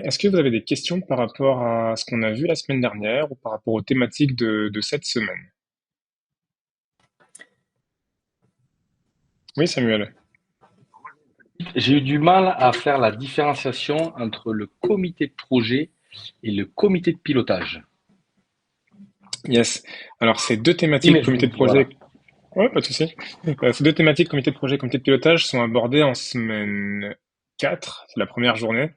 Est-ce que vous avez des questions par rapport à ce qu'on a vu la semaine dernière ou par rapport aux thématiques de cette semaine? Oui, Samuel. J'ai eu du mal à faire la différenciation entre le comité de projet et le comité de pilotage. Yes. Alors, ces deux Oui, thématiques, mais je comité vous de dis, voilà. projet, ouais, pas de souci. Ces deux thématiques, comité de projet et comité de pilotage, sont abordées en semaine 4, c'est la première journée.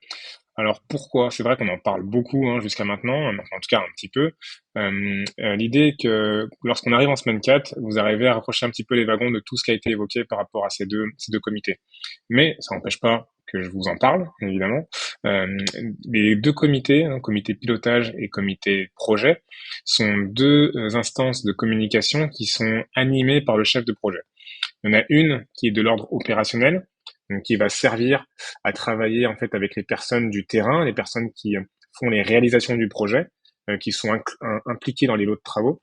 Alors pourquoi? C'est vrai qu'on en parle beaucoup hein, jusqu'à maintenant, enfin, en tout cas un petit peu. L'idée est que lorsqu'on arrive en semaine 4, vous arrivez à rapprocher un petit peu les wagons de tout ce qui a été évoqué par rapport à ces deux comités. Mais ça n'empêche pas que je vous en parle, évidemment. Euh, les deux comités, hein, comité pilotage et comité projet, sont deux instances de communication qui sont animées par le chef de projet. Il y en a une qui est de l'ordre opérationnel, donc qui va servir à travailler en fait avec les personnes du terrain, les personnes qui font les réalisations du projet, qui sont impliquées dans les lots de travaux.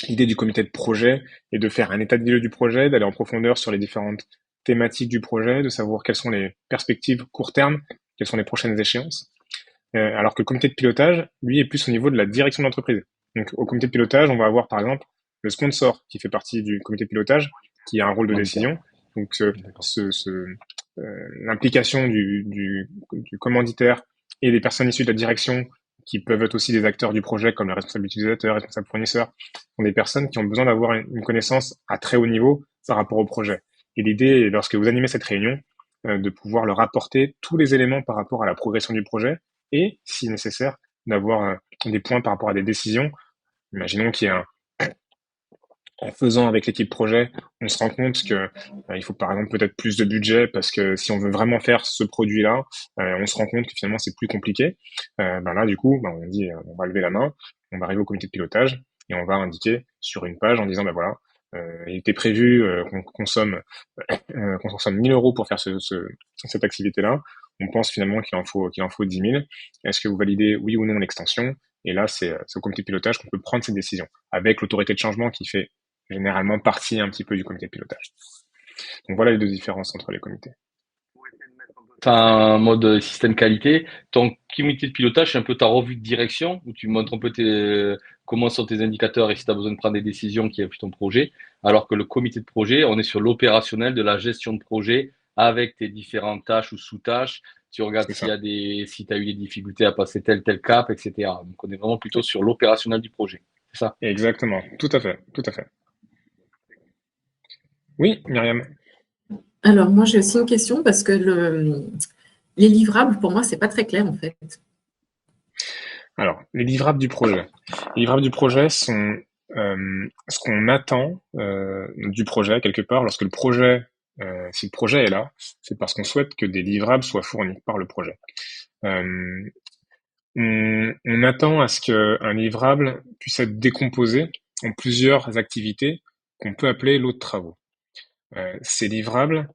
L'idée du comité de projet est de faire un état des lieux du projet, d'aller en profondeur sur les différentes thématiques du projet, de savoir quelles sont les perspectives court terme, quelles sont les prochaines échéances. Alors que le comité de pilotage, lui, est plus au niveau de la direction de l'entreprise. Donc au comité de pilotage, on va avoir par exemple le sponsor qui fait partie du comité de pilotage, qui a un rôle de Commanditaire. décision. Donc D'accord. l'implication du commanditaire et des personnes issues de la direction, qui peuvent être aussi des acteurs du projet, comme le responsable utilisateur, responsable fournisseur, sont des personnes qui ont besoin d'avoir une connaissance à très haut niveau par rapport au projet. Et l'idée, lorsque vous animez cette réunion, de pouvoir leur apporter tous les éléments par rapport à la progression du projet et, si nécessaire, d'avoir des points par rapport à des décisions. Imaginons qu'il y ait en faisant avec l'équipe projet, on se rend compte que il faut par exemple peut-être plus de budget parce que si on veut vraiment faire ce produit-là, on se rend compte que finalement c'est plus compliqué. Ben là, du coup, ben, on dit on va lever la main, on va arriver au comité de pilotage et on va indiquer sur une page en disant ben voilà, il était prévu qu'on consomme 1000 euros pour faire cette activité-là. On pense finalement qu'il en faut 10 000. Est-ce que vous validez oui ou non l'extension? Et là, c'est au comité de pilotage qu'on peut prendre cette décision, avec l'autorité de changement qui fait généralement partie un petit peu du comité de pilotage. Donc voilà les deux différences entre les comités. Tu un mode système qualité. Ton comité de pilotage, c'est un peu ta revue de direction où tu montres un peu comment sont tes indicateurs et si tu as besoin de prendre des décisions qui appuient ton projet. Alors que le comité de projet, on est sur l'opérationnel de la gestion de projet avec tes différentes tâches ou sous-tâches. Tu regardes C'est s'il y ça. a si tu as eu des difficultés à passer tel cap, etc. Donc on est vraiment plutôt sur l'opérationnel du projet. C'est ça. Exactement. Tout à fait. Tout à fait. Oui, Myriam. Alors, moi, j'ai aussi une question parce que les livrables, pour moi, c'est pas très clair en fait. Alors, les livrables du projet. Les livrables du projet sont ce qu'on attend du projet quelque part lorsque si le projet est là, c'est parce qu'on souhaite que des livrables soient fournis par le projet. Euh, on attend à ce qu'un livrable puisse être décomposé en plusieurs activités qu'on peut appeler lots de travaux. Ces livrables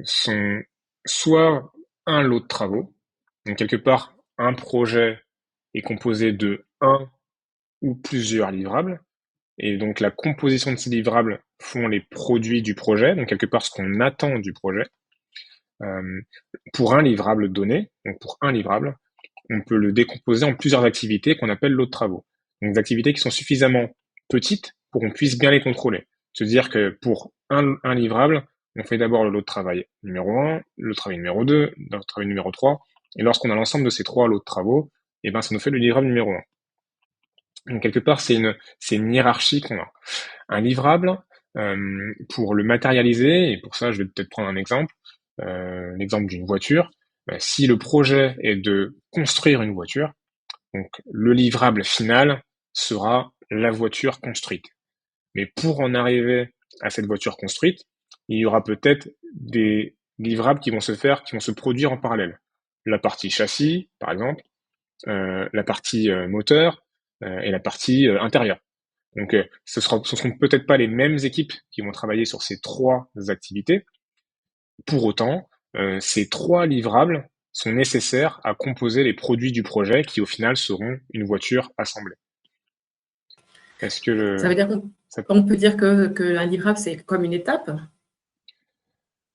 sont soit un lot de travaux, donc quelque part un projet est composé de un ou plusieurs livrables, et donc la composition de ces livrables font les produits du projet, donc quelque part ce qu'on attend du projet. Euh, pour un livrable donné, donc pour un livrable, on peut le décomposer en plusieurs activités qu'on appelle lots de travaux. Donc des activités qui sont suffisamment petites pour qu'on puisse bien les contrôler. C'est-à-dire que pour un livrable, on fait d'abord le lot de travail numéro 1, le travail numéro 2, le travail numéro 3, et lorsqu'on a l'ensemble de ces trois lots de travaux, eh ben, ça nous fait le livrable numéro 1. Donc quelque part, c'est une hiérarchie qu'on a. Un livrable, pour le matérialiser, et pour ça je vais peut-être prendre un exemple, l'exemple d'une voiture. Si le projet est de construire une voiture, donc le livrable final sera la voiture construite. Mais pour en arriver à cette voiture construite, il y aura peut-être des livrables qui vont se produire en parallèle. La partie châssis, par exemple, la partie moteur et la partie intérieure. Donc, ce seront peut-être pas les mêmes équipes qui vont travailler sur ces trois activités. Pour autant, ces trois livrables sont nécessaires à composer les produits du projet qui, au final, seront une voiture assemblée. Est-ce que Ça veut dire qu'on ça- on peut dire que un livrable, c'est comme une étape.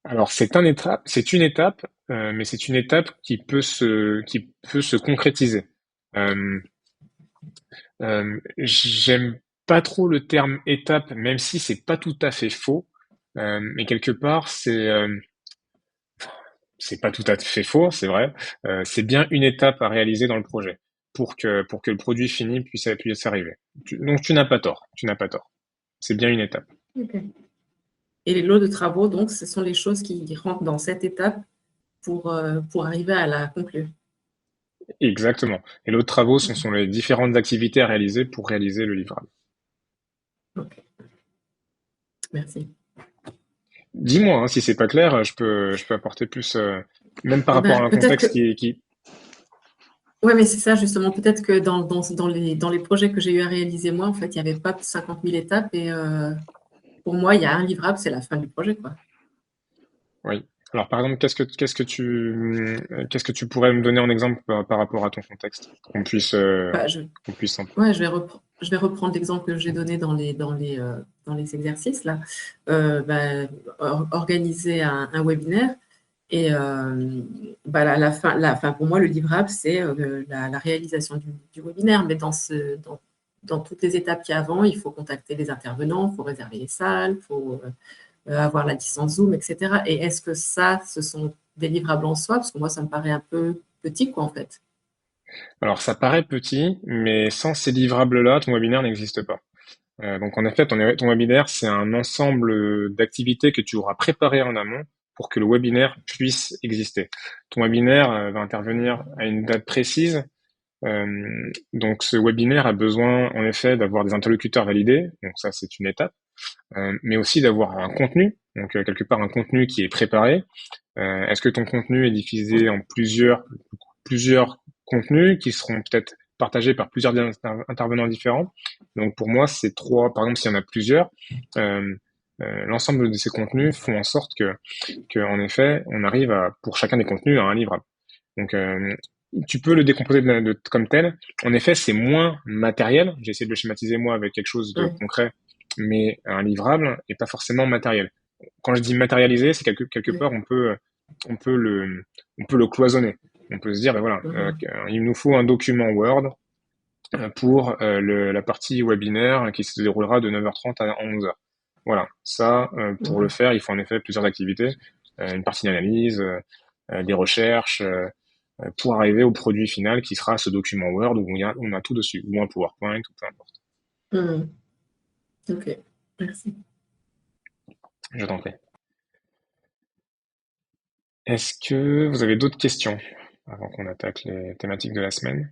Alors c'est une étape, mais c'est une étape qui peut se concrétiser. Euh, J'aime pas trop le terme étape, même si c'est pas tout à fait faux. Mais quelque part, c'est pas tout à fait faux, c'est vrai. C'est bien une étape à réaliser dans le projet pour que le produit fini puisse arriver. Donc tu n'as pas tort, tu n'as pas tort. C'est bien une étape. Ok. Et les lots de travaux, donc, ce sont les choses qui rentrent dans cette étape pour arriver à la conclure. Exactement. Et l'autre travaux, ce sont les différentes activités à réaliser pour réaliser le livrable. Ok, merci. Dis-moi, hein, si c'est pas clair, je peux apporter plus, même par rapport à un Peut-être que, contexte qui... ouais, mais c'est ça justement. Peut-être que dans les projets que j'ai eu à réaliser moi, en fait, il n'y avait pas 50 000 étapes et pour moi, il y a un livrable, c'est la fin du projet, quoi. Oui. Alors, par exemple, qu'est-ce que tu pourrais me donner en exemple par rapport à ton contexte, Bah, je, qu'on puisse ouais, je vais reprendre l'exemple que j'ai donné dans les exercices là. Organiser un webinaire et la fin, pour moi, le livrable, c'est la réalisation du webinaire. Mais dans toutes les étapes qu'il y a avant, il faut contacter les intervenants, il faut réserver les salles, il faut avoir la distance Zoom, etc. Et est-ce que ça, ce sont des livrables en soi? Parce que moi, ça me paraît un peu petit, quoi, en fait. Alors, ça paraît petit, mais sans ces livrables-là, ton webinaire n'existe pas. Donc, en effet, ton webinaire, c'est un ensemble d'activités que tu auras préparées en amont pour que le webinaire puisse exister. Ton webinaire va intervenir à une date précise. Donc, ce webinaire a besoin, en effet, d'avoir des interlocuteurs validés. Donc, ça, c'est une étape. Mais aussi d'avoir un contenu. Donc, quelque part, un contenu qui est préparé. Est-ce que ton contenu est diffusé en plusieurs contenus qui seront peut-être partagés par plusieurs intervenants différents? Donc pour moi, c'est trois. Par exemple, s'il y en a plusieurs, euh, l'ensemble de ces contenus font en sorte que, en effet, on arrive à, pour chacun des contenus, à un livrable. Donc tu peux le décomposer comme tel. En effet, c'est moins matériel. J'ai essayé de le schématiser moi avec quelque chose de Ouais. concret, mais un livrable n'est pas forcément matériel. Quand je dis matérialiser, c'est quelque Ouais. part on peut on peut le cloisonner. On peut se dire, ben voilà, Mhm. il nous faut un document Word pour la partie webinaire qui se déroulera de 9h30 à 11h. Voilà, ça, pour le Mhm. faire, il faut en effet plusieurs activités, une partie d'analyse, des recherches, pour arriver au produit final qui sera ce document Word où on a tout dessus, ou un PowerPoint, ou peu importe. Mhm. Ok, merci. Je t'en prie. Est-ce que vous avez d'autres questions avant qu'on attaque les thématiques de la semaine?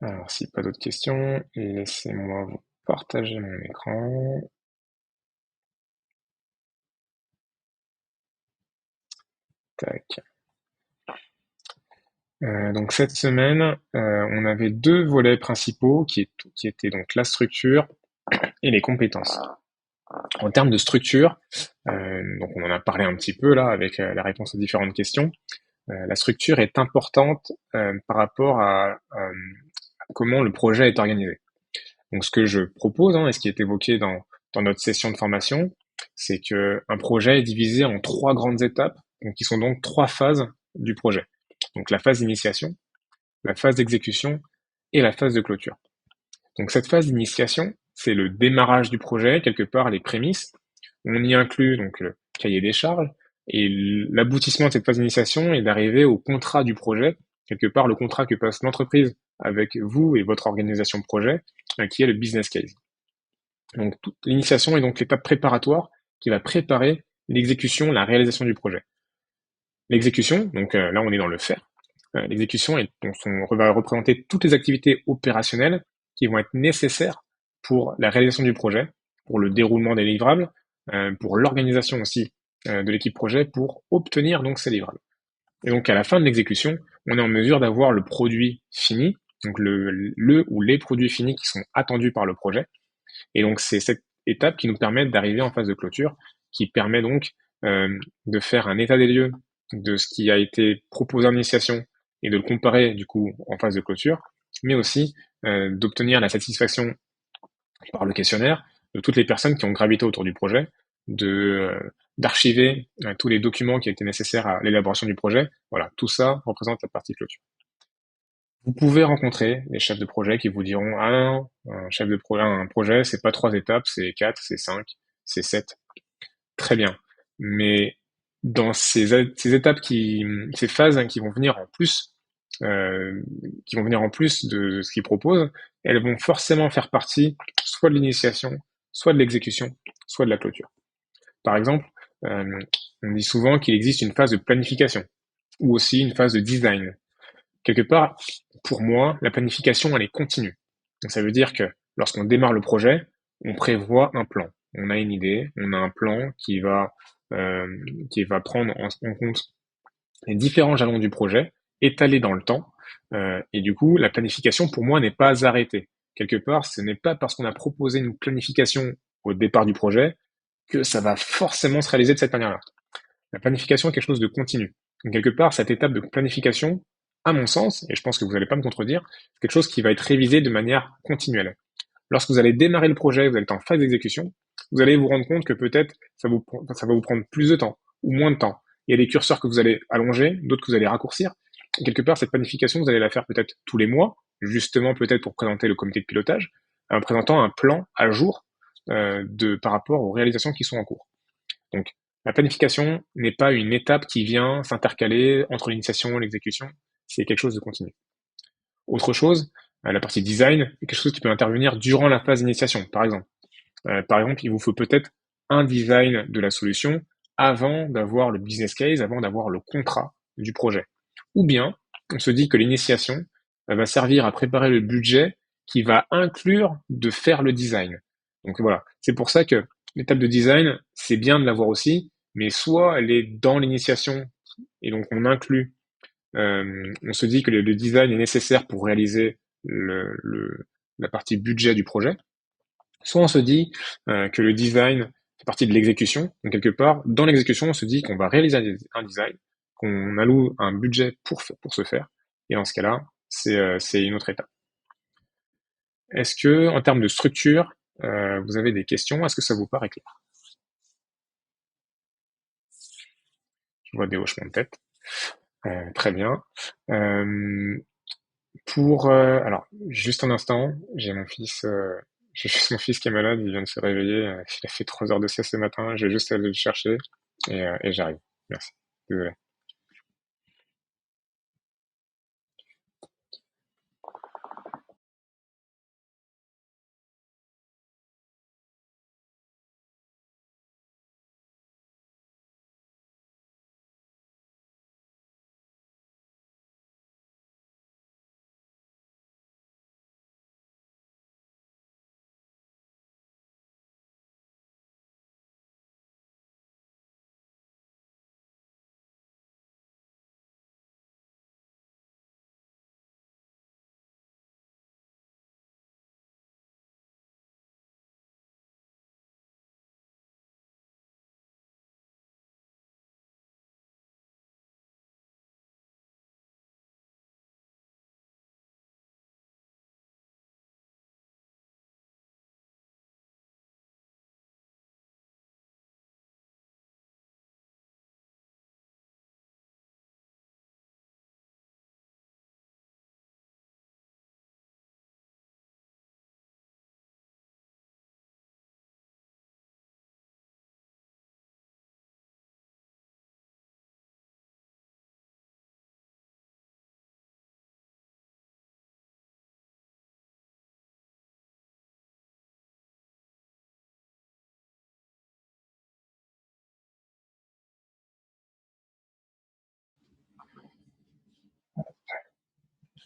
Alors, si pas d'autres questions, laissez-moi vous partager mon écran. Tac. Donc cette semaine, on avait deux volets principaux qui étaient donc la structure et les compétences. En termes de structure, donc on en a parlé un petit peu là avec la réponse aux différentes questions. La structure est importante par rapport à comment le projet est organisé. Donc ce que je propose, hein, et ce qui est évoqué dans notre session de formation, c'est que un projet est divisé en trois grandes étapes, donc qui sont donc trois phases du projet. Donc la phase d'initiation, la phase d'exécution et la phase de clôture. Donc cette phase d'initiation, c'est le démarrage du projet, quelque part les prémices. On y inclut donc le cahier des charges et l'aboutissement de cette phase d'initiation est d'arriver au contrat du projet, quelque part le contrat que passe l'entreprise avec vous et votre organisation de projet, qui est le business case. Donc l'initiation est donc l'étape préparatoire qui va préparer l'exécution, la réalisation du projet. L'exécution, donc là on est dans le faire. L'exécution va représenter toutes les activités opérationnelles qui vont être nécessaires pour la réalisation du projet, pour le déroulement des livrables, pour l'organisation aussi de l'équipe projet pour obtenir donc ces livrables. Et donc à la fin de l'exécution, on est en mesure d'avoir le produit fini, donc le ou les produits finis qui sont attendus par le projet. Et donc c'est cette étape qui nous permet d'arriver en phase de clôture, qui permet donc de faire un état des lieux de ce qui a été proposé en initiation et de le comparer du coup en phase de clôture, mais aussi d'obtenir la satisfaction par le questionnaire de toutes les personnes qui ont gravité autour du projet, d'archiver tous les documents qui étaient nécessaires à l'élaboration du projet. Voilà, tout ça représente la partie clôture. Vous pouvez rencontrer des chefs de projet qui vous diront: ah non, un chef de projet, un projet, c'est pas 3 étapes, c'est 4, c'est 5, c'est 7. Très bien. Mais dans ces étapes ces phases qui vont venir en plus, de ce qu'ils proposent, elles vont forcément faire partie soit de l'initiation, soit de l'exécution, soit de la clôture. Par exemple, on dit souvent qu'il existe une phase de planification ou aussi une phase de design. Quelque part, pour moi, la planification, elle est continue. Donc ça veut dire que lorsqu'on démarre le projet, on prévoit un plan. On a une idée, on a un plan qui va prendre en compte les différents jalons du projet, étalés dans le temps. Et du coup, la planification, pour moi, n'est pas arrêtée. Quelque part, ce n'est pas parce qu'on a proposé une planification au départ du projet que ça va forcément se réaliser de cette manière-là. La planification est quelque chose de continu. Donc, quelque part, cette étape de planification, à mon sens, et je pense que vous n'allez pas me contredire, c'est quelque chose qui va être révisé de manière continuelle. Lorsque vous allez démarrer le projet, vous allez être en phase d'exécution, vous allez vous rendre compte que peut-être ça va vous prendre plus de temps ou moins de temps. Il y a des curseurs que vous allez allonger, d'autres que vous allez raccourcir. Et quelque part, cette planification, vous allez la faire peut-être tous les mois, justement peut-être pour présenter le comité de pilotage, en présentant un plan à jour par rapport aux réalisations qui sont en cours. Donc, la planification n'est pas une étape qui vient s'intercaler entre l'initiation et l'exécution, c'est quelque chose de continu. Autre chose, la partie design est quelque chose qui peut intervenir durant la phase d'initiation, par exemple. Il vous faut peut-être un design de la solution avant d'avoir le business case, avant d'avoir le contrat du projet. Ou bien, on se dit que l'initiation va servir à préparer le budget qui va inclure de faire le design. Donc voilà, c'est pour ça que l'étape de design, c'est bien de l'avoir aussi, mais soit elle est dans l'initiation, et donc on inclut, on se dit que le design est nécessaire pour réaliser la partie budget du projet, soit on se dit que le design fait partie de l'exécution, donc quelque part, dans l'exécution, on se dit qu'on va réaliser un design, qu'on alloue un budget pour ce faire, et dans ce cas-là, c'est une autre étape. Est-ce que, en termes de structure, vous avez des questions? Est-ce que ça vous paraît clair? Je vois des hochements de tête. Très bien. Alors, juste un instant, j'ai juste mon fils qui est malade, il vient de se réveiller, il a fait 3 heures de sieste ce matin, je vais juste aller le chercher, et j'arrive. Merci. Désolé.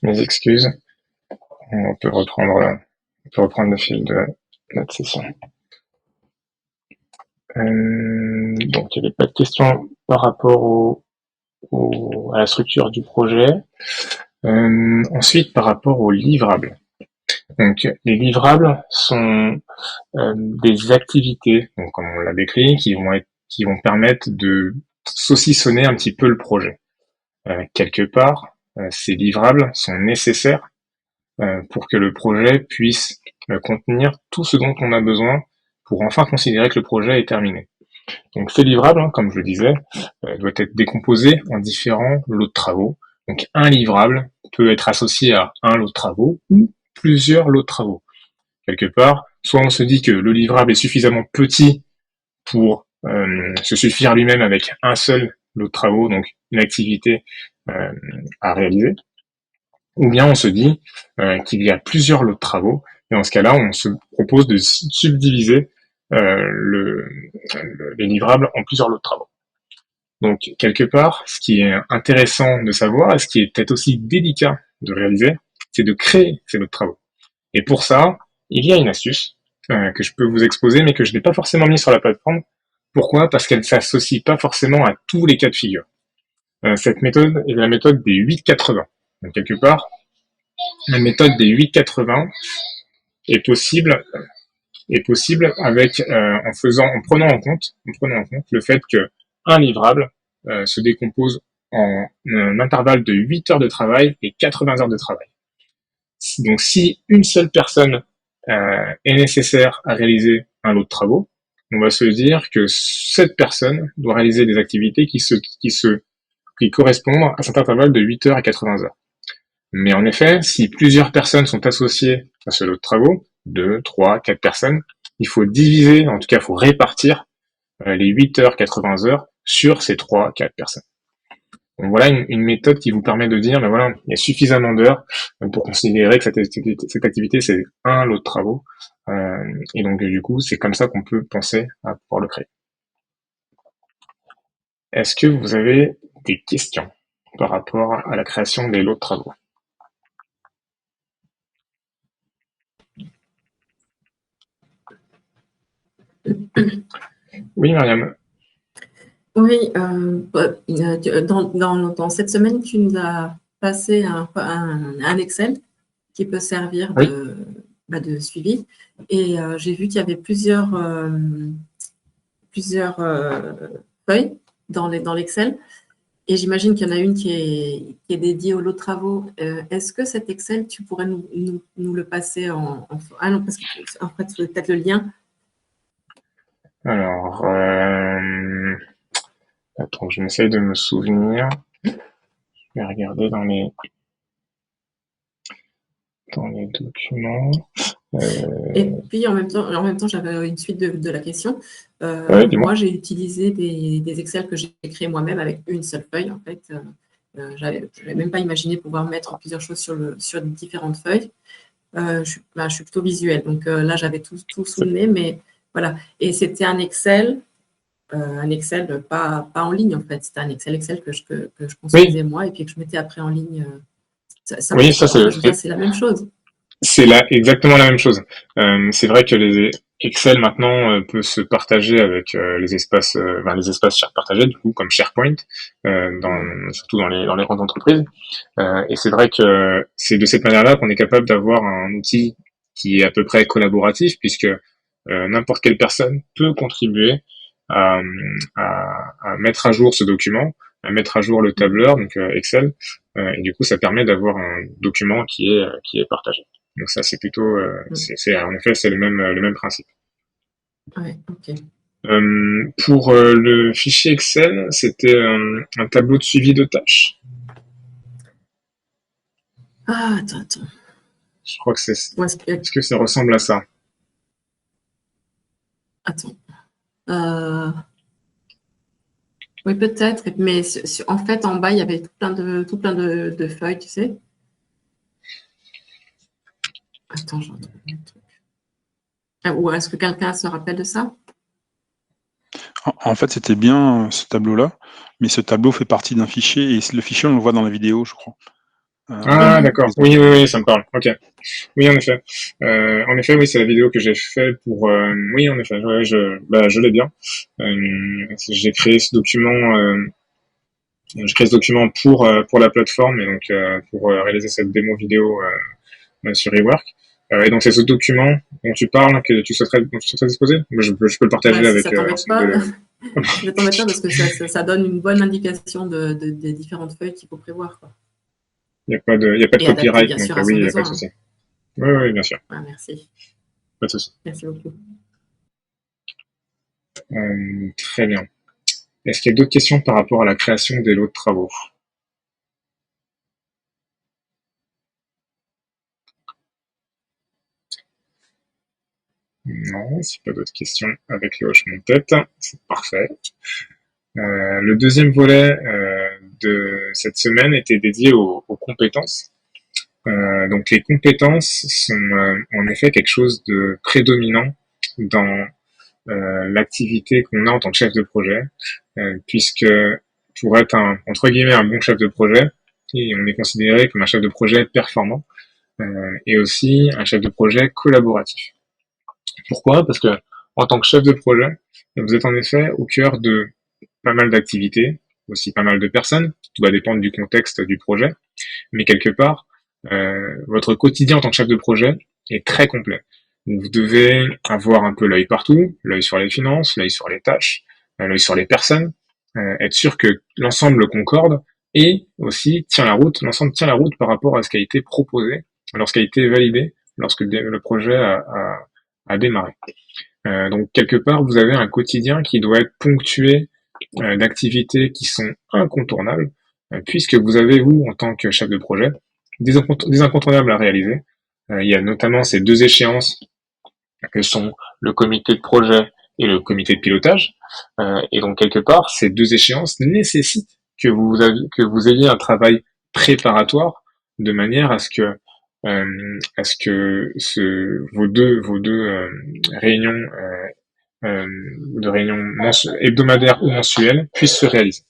Mes excuses. On peut reprendre le fil de notre session. Donc, il n'y avait pas de questions par rapport à la structure du projet. Ensuite, par rapport aux livrables. Donc, les livrables sont des activités, donc comme on l'a décrit, qui vont permettre de saucissonner un petit peu le projet. Quelque part, ces livrables sont nécessaires pour que le projet puisse contenir tout ce dont on a besoin pour enfin considérer que le projet est terminé. Donc ce livrable, hein, comme je le disais, doit être décomposé en différents lots de travaux. Donc un livrable peut être associé à un lot de travaux ou plusieurs lots de travaux. Quelque part, soit on se dit que le livrable est suffisamment petit pour se suffire lui-même avec un seul lot de travaux, donc une activité à réaliser, ou bien on se dit qu'il y a plusieurs lots de travaux, et dans ce cas-là, on se propose de subdiviser les livrables en plusieurs lots de travaux. Donc, quelque part, ce qui est intéressant de savoir, et ce qui est peut-être aussi délicat de réaliser, c'est de créer ces lots de travaux. Et pour ça, il y a une astuce que je peux vous exposer, mais que je n'ai pas forcément mis sur la plateforme. Pourquoi? Parce qu'elle ne s'associe pas forcément à tous les cas de figure. Cette méthode est la méthode des 8-80. Donc, quelque part, la méthode des 8-80 est possible avec en prenant en compte le fait que un livrable se décompose en un intervalle de 8 heures de travail et 80 heures de travail. Donc si une seule personne est nécessaire à réaliser un lot de travaux, on va se dire que cette personne doit réaliser des activités qui correspondent à cet intervalle de 8 heures à 80 heures. Mais en effet, si plusieurs personnes sont associées à ce lot de travaux, 2, 3, 4 personnes, il faut diviser, en tout cas, il faut répartir les 8 heures, 80 heures sur ces 3, 4 personnes. Donc voilà une méthode qui vous permet de dire, ben voilà, il y a suffisamment d'heures pour considérer que cette activité, c'est un lot de travaux. Et donc, du coup, c'est comme ça qu'on peut penser à pouvoir le créer. Est-ce que vous avez des questions par rapport à la création des lots de travaux? Oui, Mariam. Oui, dans cette semaine, tu nous as passé un Excel qui peut servir Oui. de suivi. Et j'ai vu qu'il y avait plusieurs feuilles dans l'Excel. Et j'imagine qu'il y en a une qui est dédiée au lot de travaux. Est-ce que cet Excel, tu pourrais nous le passer Ah non, parce qu'en fait, peut-être le lien. Alors, attends, je m'essaye de me souvenir. Je vais regarder dans les documents. Et puis, en même temps, j'avais une suite de la question. Ouais, dis-moi. Moi, j'ai utilisé des Excel que j'ai créés moi-même avec une seule feuille. En fait, j'avais même pas imaginé pouvoir mettre plusieurs choses sur différentes feuilles. Je suis plutôt visuelle, donc là, j'avais tout sous le nez, mais voilà. Et c'était un Excel pas en ligne, en fait. C'était un Excel que je construisais moi et puis que je mettais après en ligne. Oui, ça c'est la même chose. C'est exactement la même chose. C'est vrai que les Excel maintenant peut se partager avec les espaces partagés du coup comme SharePoint, surtout dans les grandes entreprises. Et c'est vrai que c'est de cette manière-là qu'on est capable d'avoir un outil qui est à peu près collaboratif puisque n'importe quelle personne peut contribuer à, à mettre à jour ce document, à mettre à jour le tableur, donc Excel, et du coup ça permet d'avoir un document qui est partagé. Donc ça c'est plutôt, en effet c'est le même principe. Ouais, ok. Pour le fichier Excel, c'était un tableau de suivi de tâches. Ah, attends. Je crois que est-ce que ça ressemble à ça? Attends. Oui, peut-être, mais en fait, en bas, il y avait tout plein de feuilles, tu sais. Attends, je retrouve le truc. Ou est-ce que quelqu'un se rappelle de ça? En fait, c'était bien ce tableau-là, mais ce tableau fait partie d'un fichier, et le fichier, on le voit dans la vidéo, je crois. D'accord. Oui, ça me parle. Ok. Oui, en effet. Oui, c'est la vidéo que j'ai fait pour. Oui, en effet. Ouais, je l'ai bien. J'ai créé ce document. J'ai créé ce document pour la plateforme et donc pour réaliser cette démo vidéo sur Rework. Et donc c'est ce document dont tu parles que tu souhaiterais disposer. Je peux le partager avec. Ça t'embête pas. Ça t'embête pas parce que ça donne une bonne indication des différentes feuilles qu'il faut prévoir, quoi. Il n'y a pas de copyright, bien sûr, donc oui, il n'y a pas de souci. Oui, bien sûr. Ouais, merci. Pas de souci. Merci beaucoup. Très bien. Est-ce qu'il y a d'autres questions par rapport à la création des lots de travaux? Non, si pas d'autres questions avec le hochement de tête, c'est parfait. Le deuxième volet de cette semaine était dédié aux compétences. Donc les compétences sont en effet quelque chose de prédominant dans l'activité qu'on a en tant que chef de projet, puisque pour être entre guillemets un bon chef de projet, et on est considéré comme un chef de projet performant et aussi un chef de projet collaboratif. Pourquoi? Parce que en tant que chef de projet, vous êtes en effet au cœur de pas mal d'activités, aussi pas mal de personnes, tout va dépendre du contexte du projet, mais quelque part, votre quotidien en tant que chef de projet est très complet. Donc, vous devez avoir un peu l'œil partout, l'œil sur les finances, l'œil sur les tâches, l'œil sur les personnes, être sûr que l'ensemble concorde et aussi tient la route, l'ensemble tient la route par rapport à ce qui a été proposé, lorsqu'il a été validé, lorsque le projet a démarré. Donc quelque part, vous avez un quotidien qui doit être ponctué d'activités qui sont incontournables, puisque vous avez, vous, en tant que chef de projet, des incontournables à réaliser. Il y a notamment ces deux échéances que sont le comité de projet et le comité de pilotage. Et donc, quelque part, ces deux échéances nécessitent que vous ayez un travail préparatoire de manière à ce que vos deux réunions de réunions hebdomadaires ou mensuelles puissent se réaliser.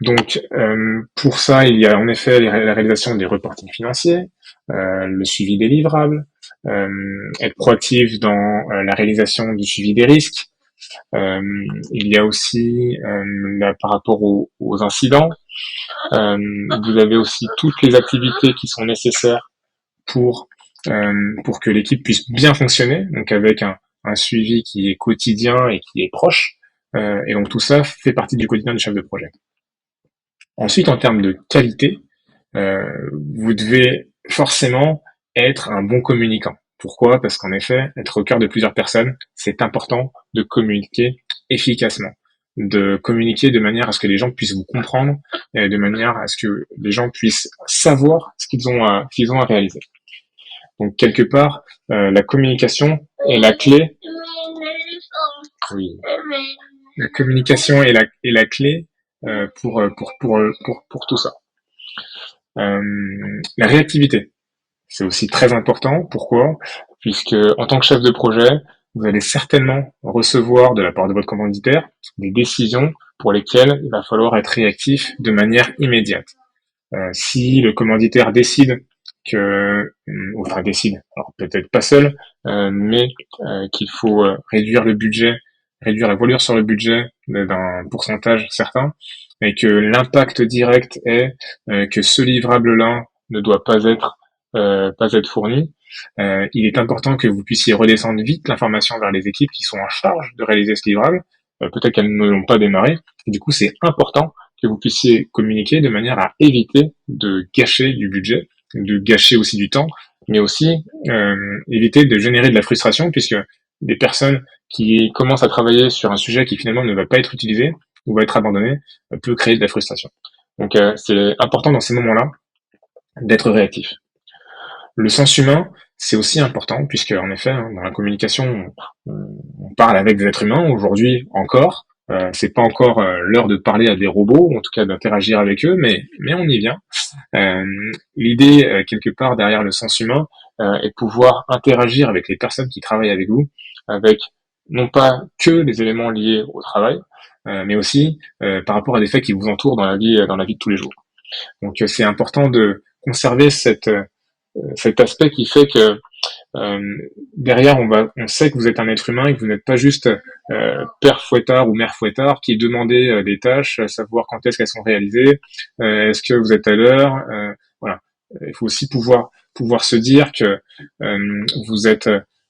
Donc, pour ça, il y a en effet la réalisation des reportings financiers, le suivi des livrables, être proactif dans la réalisation du suivi des risques. Il y a aussi, là, par rapport aux incidents, vous avez aussi toutes les activités qui sont nécessaires pour que l'équipe puisse bien fonctionner, donc avec un suivi qui est quotidien et qui est proche. Et donc tout ça fait partie du quotidien du chef de projet. Ensuite, en termes de qualité, vous devez forcément être un bon communicant. Pourquoi? Parce qu'en effet, être au cœur de plusieurs personnes, c'est important de communiquer efficacement, de communiquer de manière à ce que les gens puissent vous comprendre, et de manière à ce que les gens puissent savoir ce qu'ils ont à réaliser. Donc quelque part, la communication est la clé. Oui. La communication est la clé pour tout ça. La réactivité, c'est aussi très important. Pourquoi? Puisque en tant que chef de projet, vous allez certainement recevoir de la part de votre commanditaire des décisions pour lesquelles il va falloir être réactif de manière immédiate. Si le commanditaire décide alors peut-être pas seul, mais qu'il faut réduire la voilure sur le budget d'un pourcentage certain, et que l'impact direct est que ce livrable-là ne doit pas être fourni. Il est important que vous puissiez redescendre vite l'information vers les équipes qui sont en charge de réaliser ce livrable. Peut-être qu'elles ne l'ont pas démarré. Et du coup, c'est important que vous puissiez communiquer de manière à éviter de gâcher du budget, de gâcher aussi du temps, mais aussi éviter de générer de la frustration, puisque des personnes qui commencent à travailler sur un sujet qui finalement ne va pas être utilisé ou va être abandonné peut créer de la frustration. Donc c'est important dans ces moments-là d'être réactif. Le sens humain, c'est aussi important, puisque en effet, dans la communication, on parle avec des êtres humains aujourd'hui encore. C'est pas encore l'heure de parler à des robots, ou en tout cas d'interagir avec eux, mais on y vient. L'idée, quelque part, derrière le sens humain, est de pouvoir interagir avec les personnes qui travaillent avec vous, avec non pas que les éléments liés au travail, mais aussi par rapport à des faits qui vous entourent dans la vie de tous les jours. Donc c'est important de conserver cet aspect qui fait que derrière on sait que vous êtes un être humain et que vous n'êtes pas juste père fouettard ou mère fouettard qui demandez des tâches, savoir quand est-ce qu'elles sont réalisées, est-ce que vous êtes à l'heure, voilà. Il faut aussi pouvoir se dire que vous êtes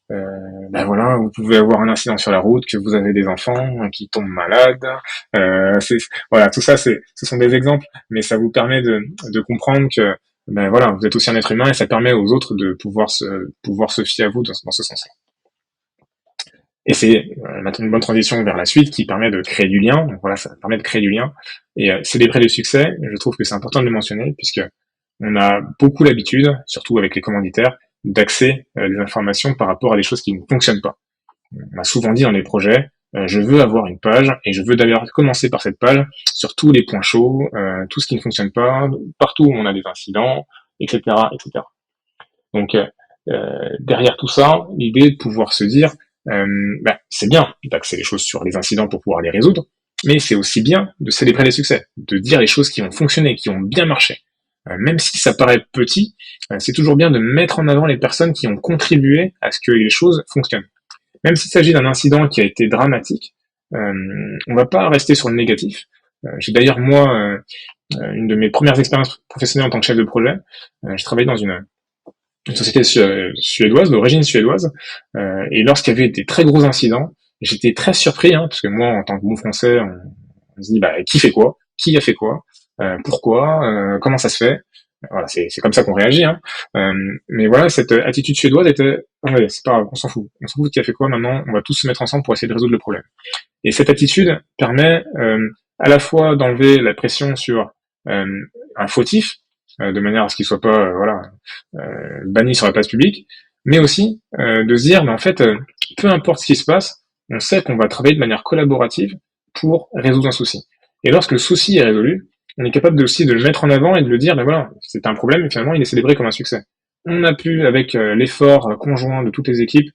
voilà, vous pouvez avoir un incident sur la route, que vous avez des enfants qui tombent malades, voilà, tout ça ce sont des exemples, mais ça vous permet de comprendre que voilà, vous êtes aussi un être humain et ça permet aux autres de pouvoir se fier à vous dans ce sens-là. Et c'est maintenant une bonne transition vers la suite qui permet de créer du lien. Donc voilà, ça permet de créer du lien. Et célébrer les succès, je trouve que c'est important de le mentionner, puisque on a beaucoup l'habitude, surtout avec les commanditaires, d'axer les informations par rapport à des choses qui ne fonctionnent pas. On m'a souvent dit dans les projets, je veux avoir une page, et je veux d'ailleurs commencer par cette page, sur tous les points chauds, tout ce qui ne fonctionne pas, partout où on a des incidents, etc., etc. Donc derrière tout ça, l'idée de pouvoir se dire, c'est bien d'axer les choses sur les incidents pour pouvoir les résoudre, mais c'est aussi bien de célébrer les succès, de dire les choses qui ont fonctionné, qui ont bien marché. Même si ça paraît petit, c'est toujours bien de mettre en avant les personnes qui ont contribué à ce que les choses fonctionnent. Même s'il s'agit d'un incident qui a été dramatique, on va pas rester sur le négatif. J'ai d'ailleurs, moi, une de mes premières expériences professionnelles en tant que chef de projet, je travaillais dans une société suédoise, d'origine suédoise, et lorsqu'il y avait des très gros incidents, j'étais très surpris, parce que moi, en tant que bon français, on se dit, qui fait quoi? Qui a fait quoi? Pourquoi? Comment ça se fait? Voilà, c'est comme ça qu'on réagit, mais voilà, cette attitude suédoise était, ouais, c'est pas grave, on s'en fout de qui a fait quoi, maintenant, on va tous se mettre ensemble pour essayer de résoudre le problème. Et cette attitude permet à la fois d'enlever la pression sur un fautif, de manière à ce qu'il soit pas banni sur la place publique, mais aussi de se dire, mais en fait, peu importe ce qui se passe, on sait qu'on va travailler de manière collaborative pour résoudre un souci. Et lorsque le souci est résolu, on est capable aussi de le mettre en avant et de le dire, voilà, c'est un problème, et finalement, il est célébré comme un succès. On a pu, avec l'effort conjoint de toutes les équipes,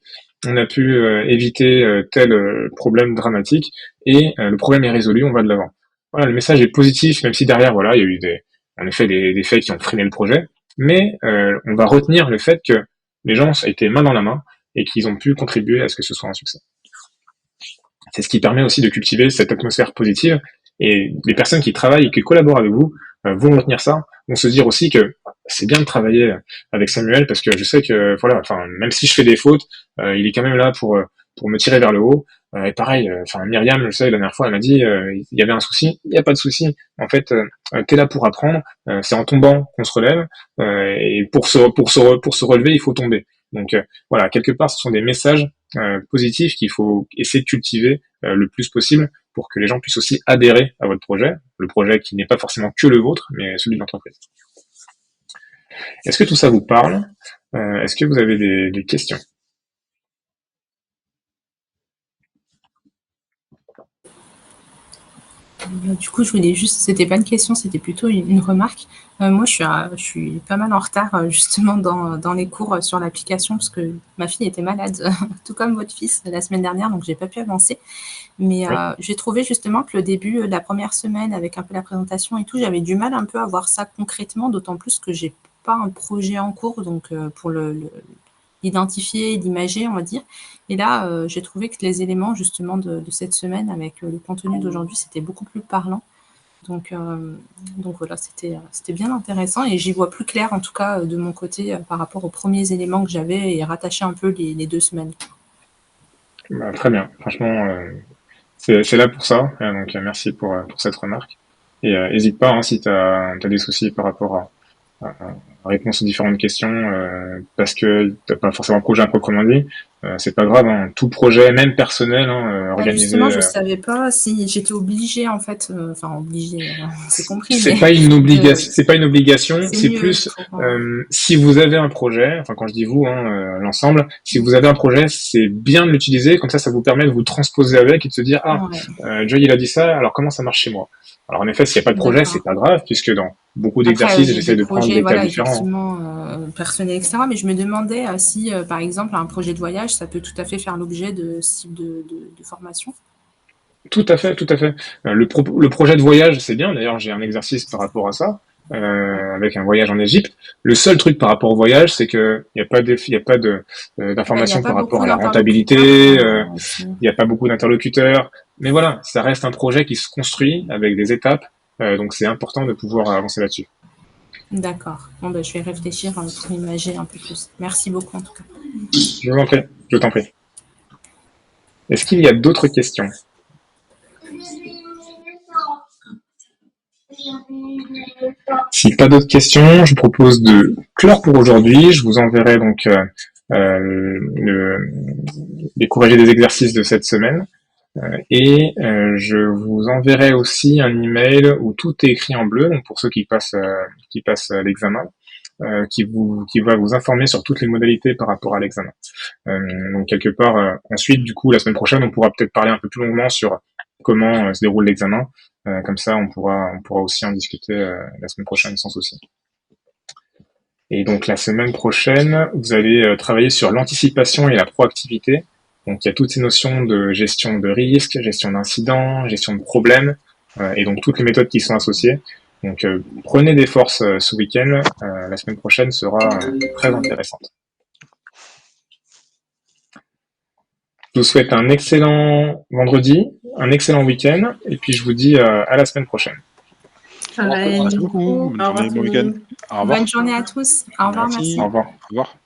on a pu éviter tel problème dramatique, et le problème est résolu, on va de l'avant. Voilà, le message est positif, même si derrière, voilà, il y a eu en effet des faits qui ont freiné le projet, mais on va retenir le fait que les gens étaient main dans la main et qu'ils ont pu contribuer à ce que ce soit un succès. C'est ce qui permet aussi de cultiver cette atmosphère positive, et les personnes qui travaillent et qui collaborent avec vous vont retenir ça, vont se dire aussi que c'est bien de travailler avec Samuel parce que je sais que voilà, même si je fais des fautes, il est quand même là pour me tirer vers le haut. Et pareil, Myriam, je sais, la dernière fois, elle m'a dit il y avait un souci, il n'y a pas de souci. En fait, t'es là pour apprendre. C'est en tombant qu'on se relève, et pour se relever, il faut tomber. Donc voilà, quelque part, ce sont des messages positifs qu'il faut essayer de cultiver le plus possible pour que les gens puissent aussi adhérer à votre projet, le projet qui n'est pas forcément que le vôtre, mais celui de l'entreprise. Est-ce que tout ça vous parle? Est-ce que vous avez des questions? Du coup, je voulais juste, c'était pas une question, c'était plutôt une remarque. Moi, je suis pas mal en retard justement dans les cours sur l'application parce que ma fille était malade, tout comme votre fils la semaine dernière, donc j'ai pas pu avancer. Mais j'ai trouvé justement que le début, la première semaine, avec un peu la présentation et tout, j'avais du mal un peu à voir ça concrètement, d'autant plus que j'ai pas un projet en cours, donc pour l'identifier et l'imager, on va dire. Et là, j'ai trouvé que les éléments justement de cette semaine avec le contenu d'aujourd'hui, c'était beaucoup plus parlant. Donc voilà, c'était bien intéressant et j'y vois plus clair en tout cas de mon côté par rapport aux premiers éléments que j'avais et rattacher un peu les 2 semaines. Très bien, franchement, c'est là pour ça, donc merci pour cette remarque. Et n'hésite pas si tu as des soucis par rapport à réponse aux différentes questions, parce que t'as pas forcément un projet à proprement dit, c'est pas grave, tout projet, même personnel, organisé. Justement, je savais pas si j'étais obligée en fait, obligée, c'est compris. C'est mais pas une obligation, c'est pas une obligation, c'est mieux plus pour, si vous avez un projet, quand je dis vous, l'ensemble, si vous avez un projet, c'est bien de l'utiliser, comme ça vous permet de vous transposer avec et de se dire Joy il a dit ça, alors comment ça marche chez moi? Alors en effet, s'il n'y a pas de projet, c'est pas grave, puisque dans beaucoup d'exercices, j'essaie de prendre des cas différents. Effectivement, personnel, etc. Mais je me demandais si, par exemple, un projet de voyage, ça peut tout à fait faire l'objet de ce type de formation. Tout à fait, tout à fait. Le projet de voyage, c'est bien. D'ailleurs, j'ai un exercice par rapport à ça, avec un voyage en Égypte. Le seul truc par rapport au voyage, c'est que il y a pas d'informations par rapport à la rentabilité. Il n'y a pas beaucoup d'interlocuteurs. Mais voilà, ça reste un projet qui se construit avec des étapes. Donc c'est important de pouvoir avancer là-dessus. D'accord. Bon, je vais réfléchir pour imager un peu plus. Merci beaucoup en tout cas. Je vous en prie, je t'en prie. Est-ce qu'il y a d'autres questions? Si pas d'autres questions, je propose de clore pour aujourd'hui. Je vous enverrai donc décourager des exercices de cette semaine. Et je vous enverrai aussi un email où tout est écrit en bleu, donc pour ceux qui passent l'examen, qui va vous informer sur toutes les modalités par rapport à l'examen. Donc quelque part, ensuite, du coup, la semaine prochaine, on pourra peut-être parler un peu plus longuement sur comment se déroule l'examen. Comme ça, on pourra aussi en discuter la semaine prochaine sans souci. Et donc la semaine prochaine, vous allez travailler sur l'anticipation et la proactivité. Donc il y a toutes ces notions de gestion de risque, gestion d'incidents, gestion de problèmes, et donc toutes les méthodes qui sont associées. Donc prenez des forces ce week-end, la semaine prochaine sera très intéressante. Je vous souhaite un excellent vendredi, un excellent week-end, et puis je vous dis à la semaine prochaine. Merci beaucoup. Bonne journée, bon week-end. Au revoir. Bonne journée à tous. Au revoir, merci. Au revoir. Au revoir.